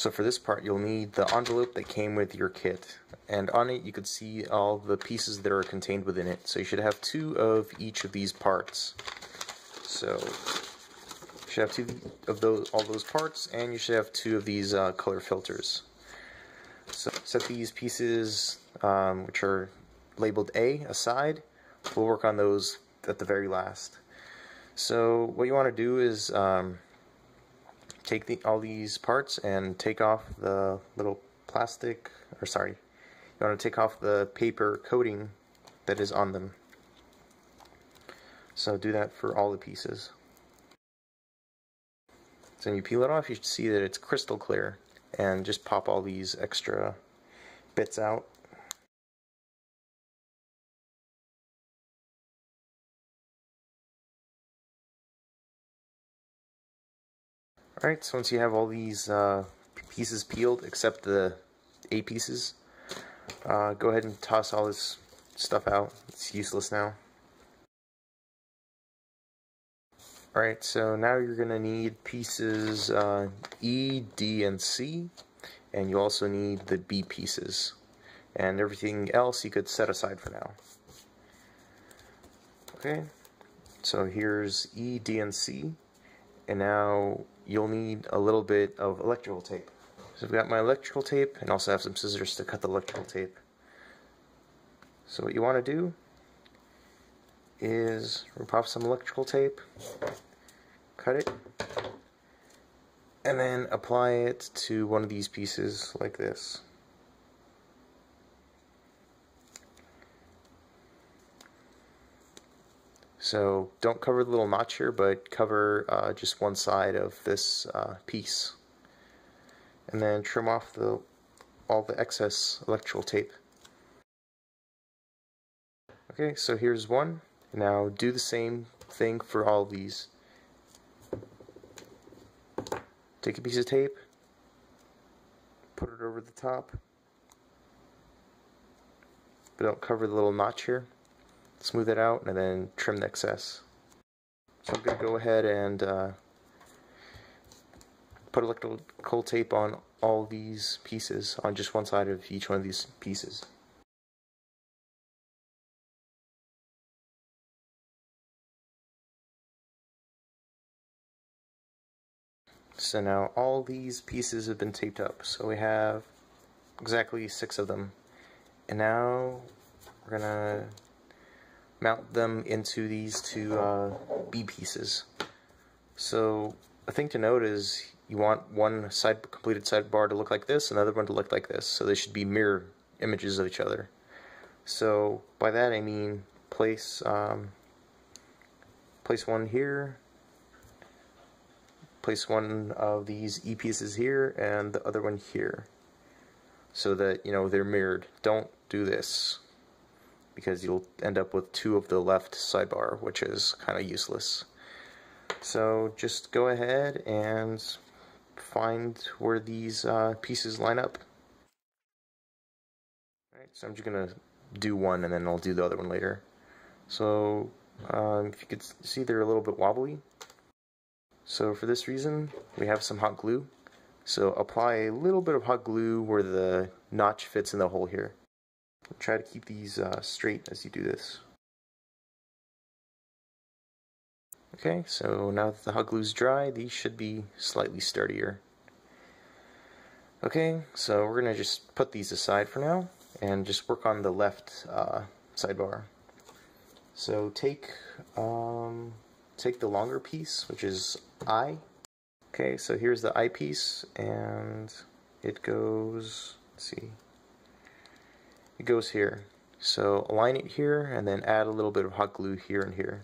So for this part, you'll need the envelope that came with your kit, and on it you could see all the pieces that are contained within it. So you should have 2 of each of these parts. So you should have 2 of all those parts, and you should have 2 of these color filters. So set these pieces, which are labeled A, aside. We'll work on those at the very last. So what you want to do is take all these parts and take off the little plastic, or sorry, you want to take off the paper coating that is on them. So do that for all the pieces. So when you peel it off, you should see that it's crystal clear, and just pop all these extra bits out. Alright, so once you have all these pieces peeled, except the A pieces, go ahead and toss all this stuff out. It's useless now. Alright, so now you're going to need pieces E, D, and C, and you also need the B pieces. And everything else you could set aside for now. Okay, so here's E, D, and C, and now you'll need a little bit of electrical tape. So I've got my electrical tape, and also have some scissors to cut the electrical tape. So what you want to do is rip off some electrical tape, cut it, and then apply it to one of these pieces like this. So don't cover the little notch here, but cover just one side of this piece. And then trim off all the excess electrical tape. Okay, so here's one. Now do the same thing for all these. Take a piece of tape, put it over the top, but don't cover the little notch here. Smooth it out and then trim the excess. So I'm going to go ahead and put electrical tape on all these pieces, on just one side of each one of these pieces. So now all these pieces have been taped up. So we have exactly 6 of them. And now we're going to mount them into these 2 B pieces. So a thing to note is you want one completed sidebar to look like this, another one to look like this. So they should be mirror images of each other. So by that I mean place one here, place one of these E pieces here, and the other one here, so that they're mirrored. Don't do this, because you'll end up with 2 of the left sidebar, which is kind of useless. So just go ahead and find where these pieces line up. Alright, so I'm just going to do one and then I'll do the other one later. So if you could see, they're a little bit wobbly. So for this reason, we have some hot glue. So apply a little bit of hot glue where the notch fits in the hole here. Try to keep these straight as you do this. Okay, so now that the hot glue's dry, these should be slightly sturdier. Okay, so we're going to just put these aside for now and just work on the left sidebar. So take the longer piece, which is I. Okay, so here's the I piece, and it goes, let's see, it goes here. So align it here and then add a little bit of hot glue here and here.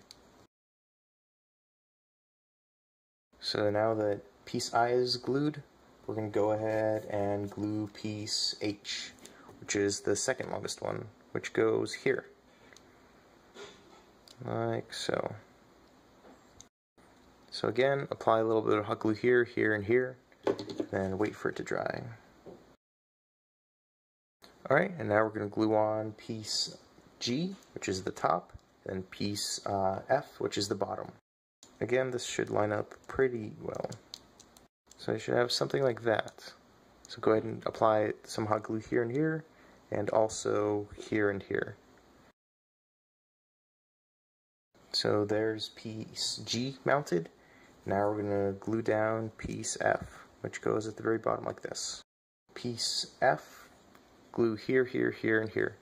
So now that piece I is glued, we're going to go ahead and glue piece H, which is the second longest one, which goes here. Like so. So again, apply a little bit of hot glue here, here, and here, then wait for it to dry. Alright, and now we're going to glue on piece G, which is the top, and piece F, which is the bottom. Again, this should line up pretty well. So I should have something like that. So go ahead and apply some hot glue here and here, and also here and here. So there's piece G mounted. Now we're going to glue down piece F, which goes at the very bottom like this. Piece F, glue here, here, here, and here.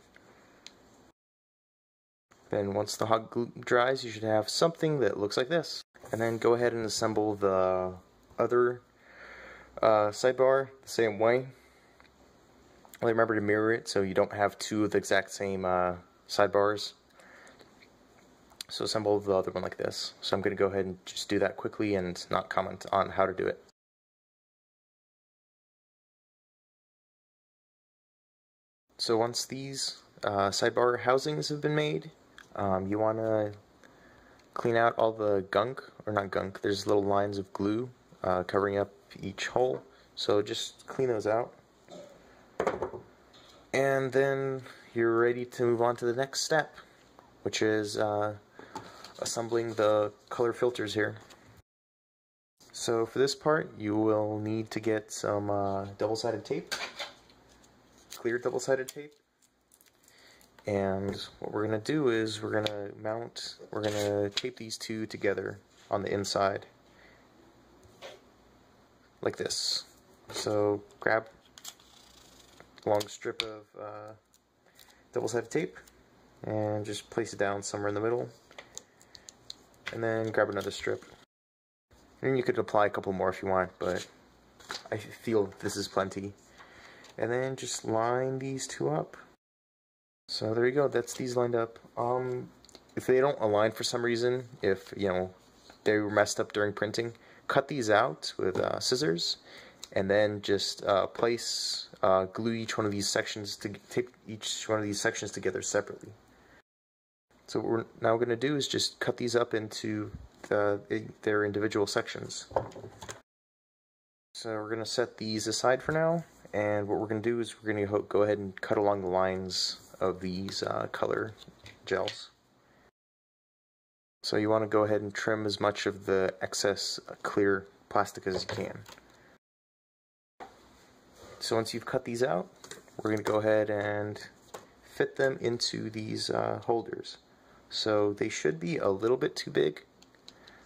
Then once the hot glue dries, you should have something that looks like this. And then go ahead and assemble the other sidebar the same way. Only remember to mirror it so you don't have two of the exact same sidebars. So assemble the other one like this. So I'm going to go ahead and just do that quickly and not comment on how to do it. So once these sidebar housings have been made, you want to clean out all the gunk, or not gunk, there's little lines of glue covering up each hole. So just clean those out. And then you're ready to move on to the next step, which is assembling the color filters here. So for this part, you will need to get some double-sided tape, clear double-sided tape. And what we're going to do is we're going to tape these two together on the inside, like this. So grab a long strip of double-sided tape and just place it down somewhere in the middle. And then grab another strip. And you could apply a couple more if you want, but I feel this is plenty. And then just line these two up. So there you go, that's these lined up. If they don't align for some reason, if they were messed up during printing, cut these out with scissors, and then just glue each one of these sections to tape each one of these sections together separately. So what we're now going to do is just cut these up into their individual sections. So we're going to set these aside for now, and what we're going to do is we're going to go ahead and cut along the lines of these color gels. So you want to go ahead and trim as much of the excess clear plastic as you can. So once you've cut these out, we're going to go ahead and fit them into these holders. So they should be a little bit too big,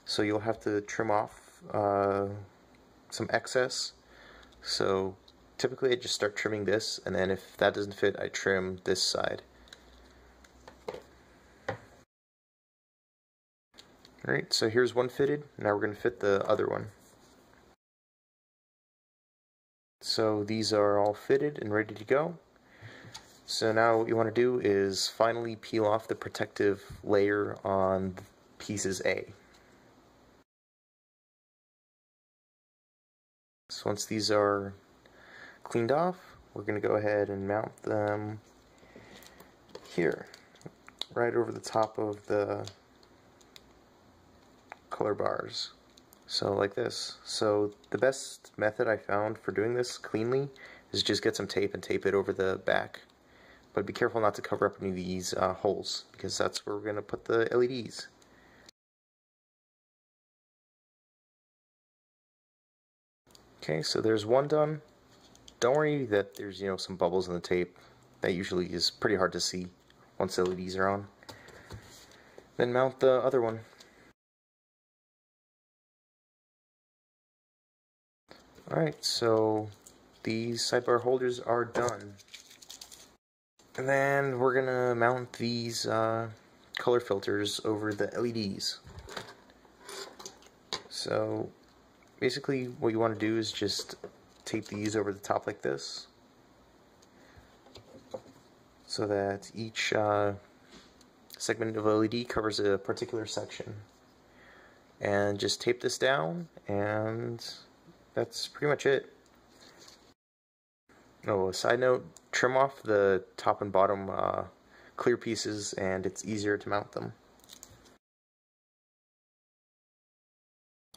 so you'll have to trim off some excess. So typically I just start trimming this, and then if that doesn't fit, I trim this side. Alright, so here's one fitted. Now we're going to fit the other one. So these are all fitted and ready to go. So now what you want to do is finally peel off the protective layer on pieces A. So once these are cleaned off, we're going to go ahead and mount them here, right over the top of the color bars. So like this. So the best method I found for doing this cleanly is just get some tape and tape it over the back. But be careful not to cover up any of these holes, because that's where we're going to put the LEDs. Okay, so there's one done. Don't worry that there's some bubbles in the tape. That usually is pretty hard to see once the LEDs are on. Then mount the other one. Alright, so these sidebar holders are done. And then we're gonna mount these color filters over the LEDs. So basically what you want to do is just tape these over the top like this, so that each segment of LED covers a particular section. And just tape this down, and that's pretty much it. Oh, a side note, trim off the top and bottom clear pieces, and it's easier to mount them.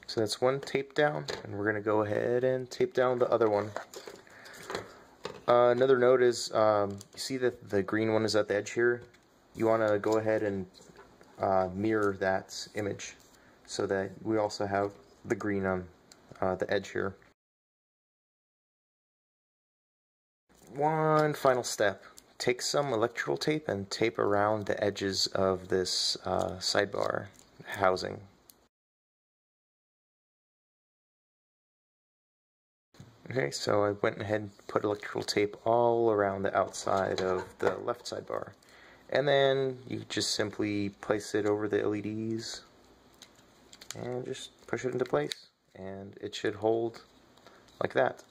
So that's one tape down, and we're going to go ahead and tape down the other one. Another note is, you see that the green one is at the edge here? You want to go ahead and mirror that image, so that we also have the green on the edge here. one final step. Take some electrical tape and tape around the edges of this sidebar housing. Okay, so I went ahead and put electrical tape all around the outside of the left sidebar. And then you just simply place it over the LEDs and just push it into place. And it should hold like that.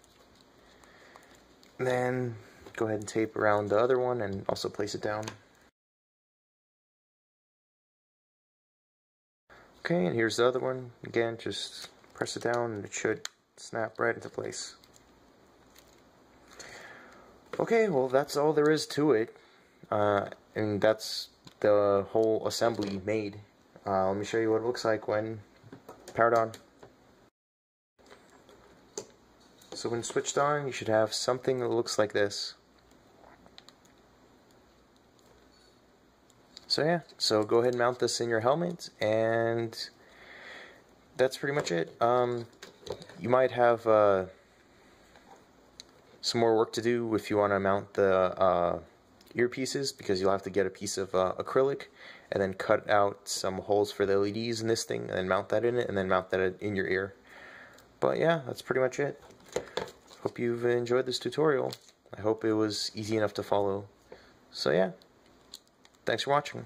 And then go ahead and tape around the other one and also place it down. Okay, and here's the other one. Again, just press it down and it should snap right into place. Okay, well that's all there is to it. And that's the whole assembly made. Let me show you what it looks like when powered on. So when switched on, you should have something that looks like this. So yeah, so go ahead and mount this in your helmet, and that's pretty much it. You might have some more work to do if you want to mount the earpieces, because you'll have to get a piece of acrylic and then cut out some holes for the LEDs in this thing and then mount that in it and then mount that in your ear. But yeah, that's pretty much it. Hope you've enjoyed this tutorial. I hope it was easy enough to follow. So yeah, thanks for watching.